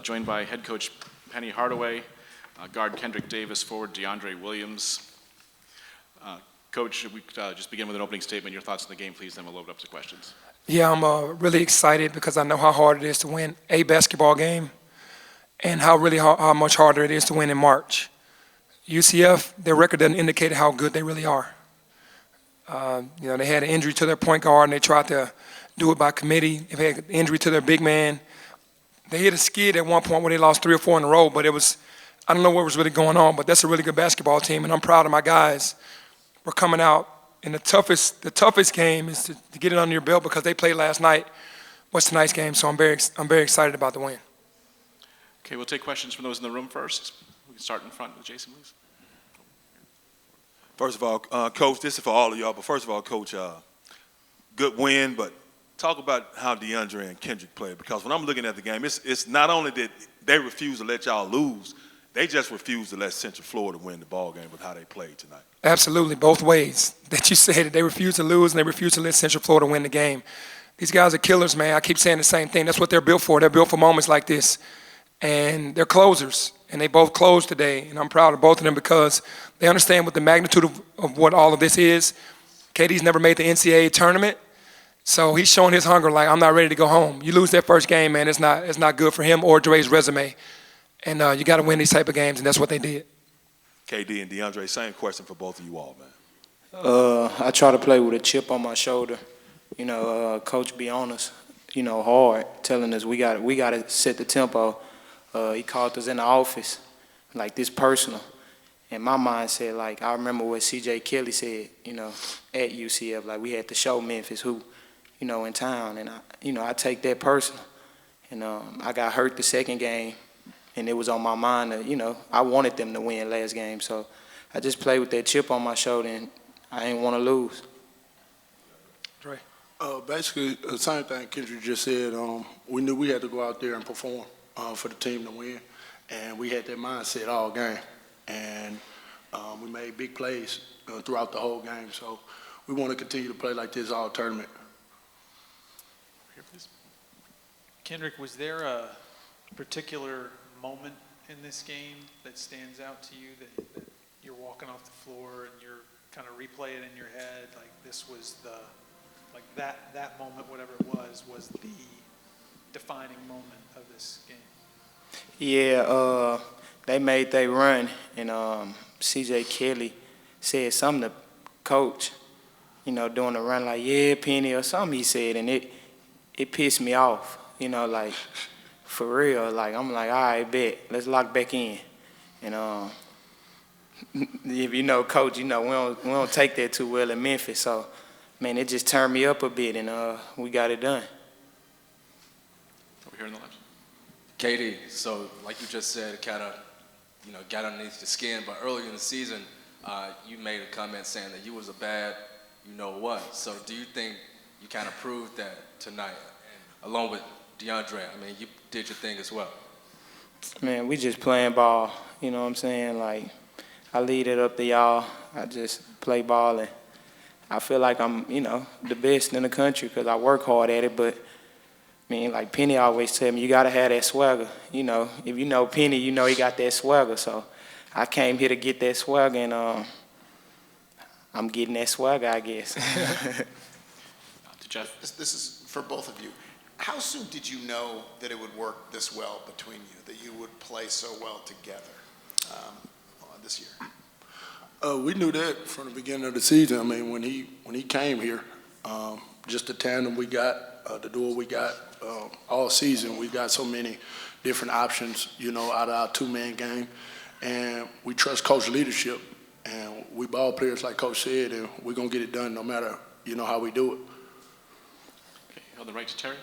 Joined by head coach Penny Hardaway, guard Kendric Davis, forward DeAndre Williams. Coach, we just begin with an opening statement. Your thoughts on the game, please, then we'll open up to questions. Yeah, I'm really excited because I know how hard it is to win a basketball game and how much harder it is to win in March. UCF, their record doesn't indicate how good they really are. They had an injury to their point guard and they tried to do it by committee. They had an injury to their big man. They hit a skid at one point where they lost 3 or 4 in a row, but I don't know what was really going on, but that's a really good basketball team, and I'm proud of my guys. We're coming out, and the toughest game is to get it under your belt because they played last night. What's tonight's game? So I'm very excited about the win. Okay, we'll take questions from those in the room first. We can start in front with Jason, please. First of all, Coach, this is for all of y'all, but first of all, Coach, good win, but talk about how DeAndre and Kendric played, because when I'm looking at the game, it's not only that they refuse to let y'all lose, they just refuse to let Central Florida win the ball game with how they played tonight. Absolutely, both ways that you said it. They refuse to lose and they refuse to let Central Florida win the game. These guys are killers, man. I keep saying the same thing. That's what they're built for. They're built for moments like this. And they're closers, and they both closed today, and I'm proud of both of them because they understand what the magnitude of what all of this is. KD's never made the NCAA tournament. So he's showing his hunger like, I'm not ready to go home. You lose that first game, man, it's not good for him or Dre's resume. And you got to win these type of games, and that's what they did. KD and DeAndre, same question for both of you all, man. I try to play with a chip on my shoulder. Coach be on us, hard, telling us we got to set the tempo. He called us in the office, like this personal. And my mind said, like, I remember what C.J. Kelly said, at UCF, like we had to show Memphis who, in town. And, I take that personal. And I got hurt the second game, and it was on my mind that, I wanted them to win last game. So I just played with that chip on my shoulder, and I didn't want to lose. Dre. Basically, the same thing Kendric just said. We knew we had to go out there and perform for the team to win, and we had that mindset all game. And we made big plays throughout the whole game. So we want to continue to play like this all tournament. Kendric, was there a particular moment in this game that stands out to you that you're walking off the floor and you're kind of replay it in your head, like this was that moment, whatever it was the defining moment of this game? Yeah, they made their run, and C.J. Kelly said something to Coach, during the run, like, yeah, Penny, or something he said, and it pissed me off, like, for real. Like, I'm like, all right, bet, let's lock back in. And if you know Coach, we don't take that too well in Memphis, so, man, it just turned me up a bit, and we got it done. Over here on the left. KD, so like you just said, it kind of, got underneath the skin, but earlier in the season, you made a comment saying that you was a bad you-know-what. So do you think you kind of proved that tonight, and along with DeAndre? I mean, you did your thing as well. Man, we just playing ball, you know what I'm saying? Like, I lead it up to y'all. I just play ball, and I feel like I'm, the best in the country because I work hard at it, but like Penny always tell me, you got to have that swagger. If you know Penny, he got that swagger. So I came here to get that swagger, and I'm getting that swagger, I guess. To Jeff. This is for both of you. How soon did you know that it would work this well between you, that you would play so well together this year? We knew that from the beginning of the season. I mean, when he came here, just the tandem we got, the duo we got all season. We got so many different options, out of our two-man game. And we trust Coach's leadership. And we ball players, like Coach said, and we're going to get it done no matter, how we do it. Okay, on the right to Terry.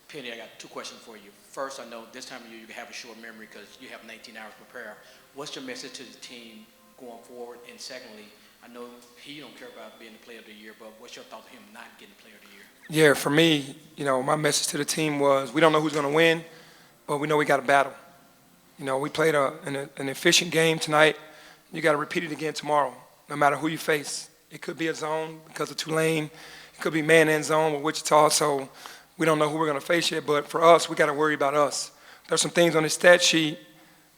Penny, I got 2 questions for you. First, I know this time of year you have a short memory because you have 19 hours to prepare. What's your message to the team going forward? And secondly, I know he don't care about being the player of the year, but what's your thought of him not getting player of the year? Yeah, for me, my message to the team was we don't know who's going to win, but we know we got to battle. We played an efficient game tonight. You got to repeat it again tomorrow, no matter who you face. It could be a zone because of Tulane. It could be man and zone with Wichita. So we don't know who we're going to face yet. But for us, we got to worry about us. there's some things on the stat sheet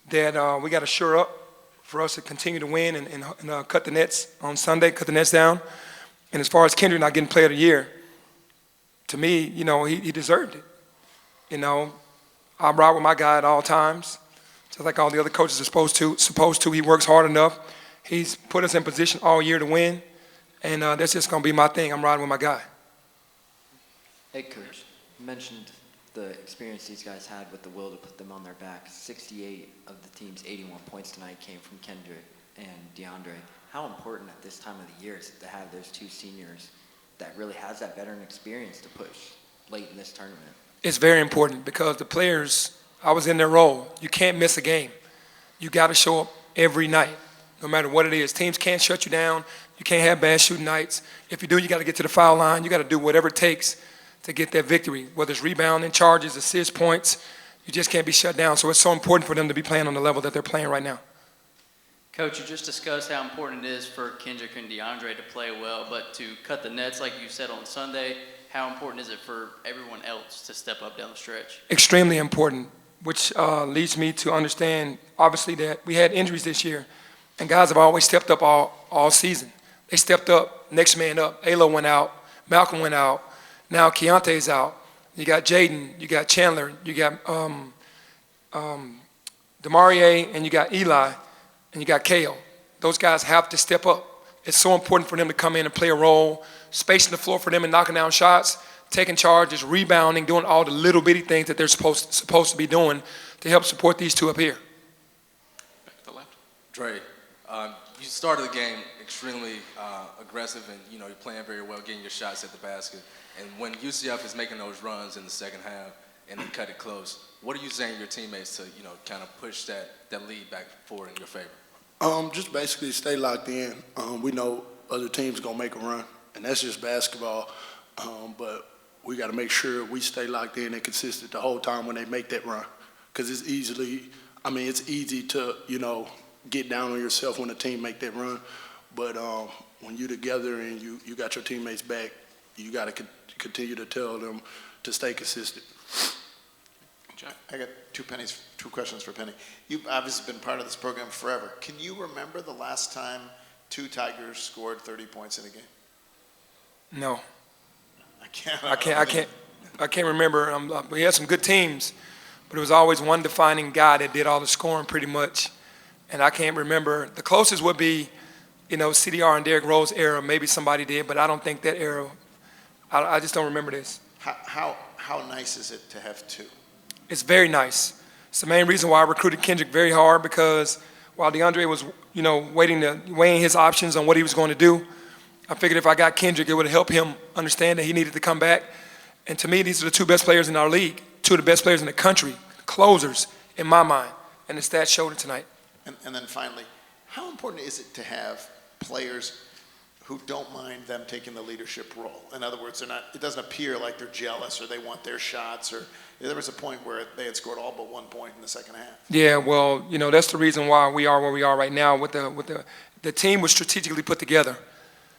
that we got to shore up for us to continue to win and cut the nets on Sunday, cut the nets down. And as far as Kendric not getting Player of the Year, to me, you know, he deserved it. You know, I ride with my guy at all times, just like all the other coaches are supposed to. He works hard enough. He's put us in position all year to win, and that's just going to be my thing. I'm riding with my guy. Hey, Coach, you mentioned the experience these guys had with the will to put them on their back. 68 of the team's 81 points tonight came from Kendric and DeAndre. How important at this time of the year is it to have those two seniors that really has that veteran experience to push late in this tournament? It's very important because the players, I was in their role. You can't miss a game. You got to show up every night, no matter what it is. Teams can't shut you down. You can't have bad shooting nights. If you do, you got to get to the foul line. You got to do whatever it takes to get that victory, whether it's rebounding, charges, assists, points. You just can't be shut down. So it's so important for them to be playing on the level that they're playing right now. Coach, you just discussed how important it is for Kendric and DeAndre to play well, but to cut the nets like you said on Sunday, how important is it for everyone else to step up down the stretch? Extremely important, which leads me to understand, obviously, that we had injuries this year, and guys have always stepped up all season. They stepped up, next man up. Alo went out, Malcolm went out, now Keontae's out. You got Jaden, you got Chandler, you got DeMarie, and you got Eli, and you got Kale. Those guys have to step up. It's so important for them to come in and play a role, spacing the floor for them and knocking down shots, taking charges, rebounding, doing all the little bitty things that they're supposed to be doing to help support these two up here. Back to the left. Dre, you started the game extremely aggressive, and you're playing very well, getting your shots at the basket. And when UCF is making those runs in the second half and they cut it close, what are you saying to your teammates to kind of push that lead back forward in your favor? Just basically stay locked in. We know other teams gonna make a run, and that's just basketball. But we got to make sure we stay locked in and consistent the whole time when they make that run, because it's easy to get down on yourself when a team make that run. But when you're together and you got your teammates back, you got to continue to tell them to stay consistent. Jack. I got two questions for Penny. You've obviously been part of this program forever. Can you remember the last time two Tigers scored 30 points in a game? No. I can't remember. We had some good teams, but it was always one defining guy that did all the scoring pretty much. And I can't remember. The closest would be, CDR and Derrick Rose era. Maybe somebody did, but I don't think that era. I just don't remember this. How nice is it to have two? It's very nice. It's the main reason why I recruited Kendric very hard, because while DeAndre was, weighing his options on what he was going to do, I figured if I got Kendric, it would help him understand that he needed to come back. And to me, these are the two best players in our league, two of the best players in the country, closers in my mind. And the stats showed it tonight. And then finally, how important is it to have players who don't mind them taking the leadership role? In other words, it doesn't appear like they're jealous or they want their shots, or there was a point where they had scored all but 1 point in the second half. Yeah, well, that's the reason why we are where we are right now. With the team was strategically put together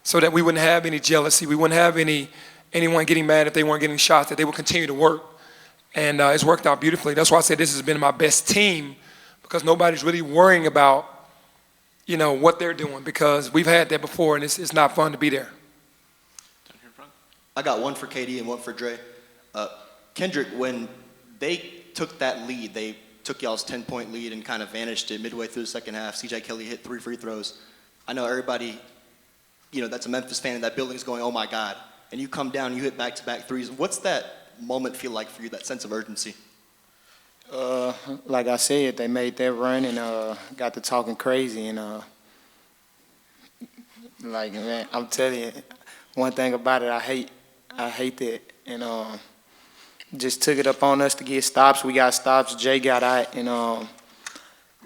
so that we wouldn't have any jealousy. We wouldn't have anyone getting mad if they weren't getting shots, that they would continue to work. And it's worked out beautifully. That's why I said this has been my best team, because nobody's really worrying about what they're doing, because we've had that before, and it's not fun to be there. Down here in front. I got one for KD and one for Dre. Kendric, when they took that lead, they took y'all's 10-point lead and kind of vanished it midway through the second half. CJ Kelly hit 3 free throws. I know everybody, that's a Memphis fan in that building is going, oh my God. And you come down, you hit back-to-back threes. What's that moment feel like for you, that sense of urgency? Like I said, they made that run and got to talking crazy. And, man, I'm telling you, one thing about it, I hate that. And just took it up on us to get stops. We got stops. Jay got out and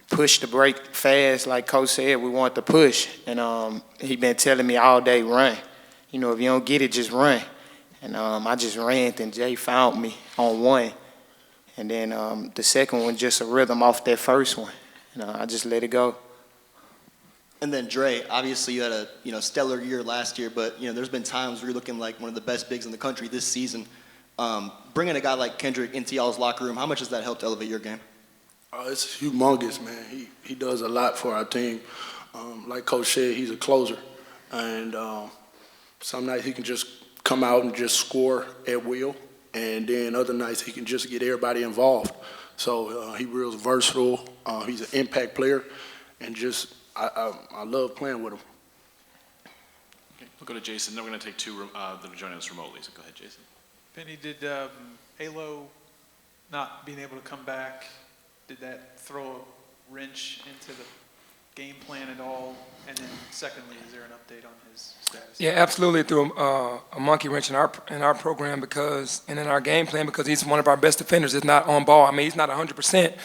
pushed the break fast. Like Coach said, we want to push. And he been telling me all day, run. If you don't get it, just run. And I just ran, and Jay found me on one. And then the second one, just a rhythm off that first one. I just let it go. And then Dre, obviously you had a stellar year last year, but there's been times where you're looking like one of the best bigs in the country this season. Bringing a guy like Kendrick into y'all's locker room, how much has that helped elevate your game? It's humongous, man. He does a lot for our team. Like Coach said, he's a closer. And some nights he can just come out and just score at will. And then other nights he can just get everybody involved. So he's real versatile. He's an impact player. And just, I love playing with him. Okay, we'll go to Jason. Then we're going to take two that are joining us remotely. So go ahead, Jason. Penny, did Alo not being able to come back, did that throw a wrench into the game plan at all? And then secondly, is there an update on his status? Yeah, absolutely. Threw a monkey wrench in our program and in our game plan because he's one of our best defenders. It's not on ball. I mean, he's not 100%,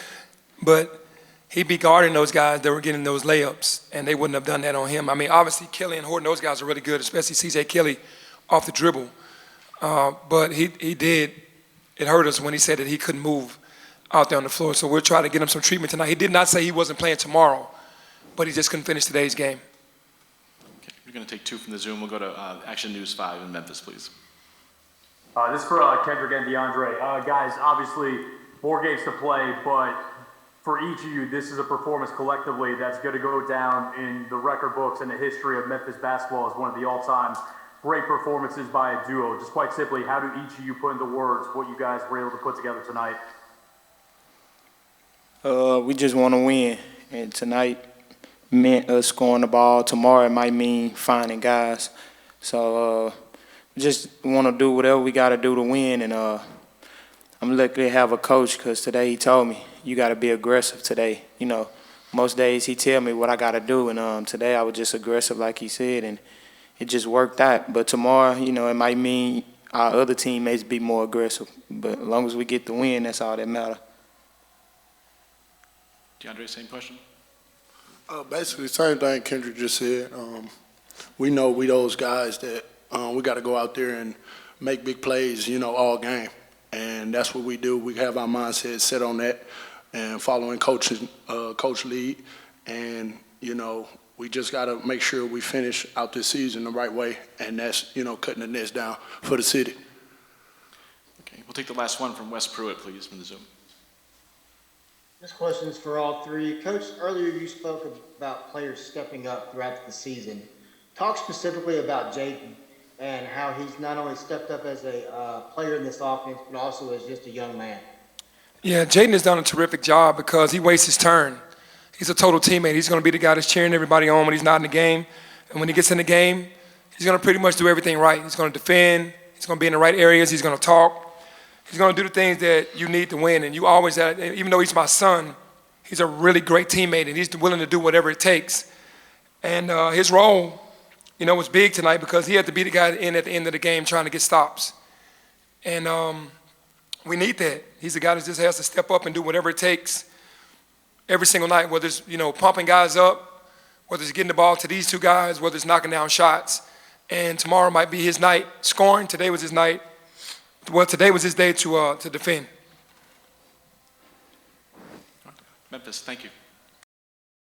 but he'd be guarding those guys that were getting those layups, and they wouldn't have done that on him. I mean, obviously Kelly and Horton, those guys are really good, especially C.J. Kelly off the dribble. But he did. It hurt us when he said that he couldn't move out there on the floor. So we're trying to get him some treatment tonight. He did not say he wasn't playing tomorrow, but he just couldn't finish today's game. Okay, we're going to take two from the Zoom. We'll go to Action News 5 in Memphis, please. This is for Kendric and DeAndre. Guys, obviously more games to play, but for each of you, this is a performance collectively that's going to go down in the record books and the history of Memphis basketball as one of the all-time great performances by a duo. Just quite simply, how do each of you put into words what you guys were able to put together tonight? We just want to win, and tonight meant us scoring the ball. Tomorrow it might mean finding guys. So just want to do whatever we got to do to win, and I'm lucky to have a coach because today he told me, you got to be aggressive today. You know, most days he tell me what I got to do, and today I was just aggressive like he said, and it just worked out. But tomorrow, you know, it might mean our other teammates be more aggressive. But as long as we get the win, that's all that matters. DeAndre, same question? Basically, same thing Kendrick just said. We know we those guys that we got to go out there and make big plays, you know, all game. And that's what we do. We have our mindset set on that and following coach lead. And, you know, we just got to make sure we finish out this season the right way. And that's, you know, cutting the nets down for the city. Okay, we'll take the last one from Wes Pruitt, please, from the Zoom. This question is for all three. Coach, earlier you spoke about players stepping up throughout the season. Talk specifically about Jaden and how he's not only stepped up as a player in this offense, but also as just a young man. Yeah, Jaden has done a terrific job because he waits his turn. He's a total teammate. He's going to be the guy that's cheering everybody on when he's not in the game. And when he gets in the game, he's going to pretty much do everything right. He's going to defend. He's going to be in the right areas. He's going to talk. He's going to do the things that you need to win. And you always, even though he's my son, he's a really great teammate, and he's willing to do whatever it takes. And his role, you know, was big tonight because he had to be the guy at the end of the game trying to get stops. And we need that. He's the guy that just has to step up and do whatever it takes every single night, whether it's, you know, pumping guys up, whether it's getting the ball to these two guys, whether it's knocking down shots. And tomorrow might be his night scoring. Today was his night. Well, today was his day to defend. Memphis, thank you.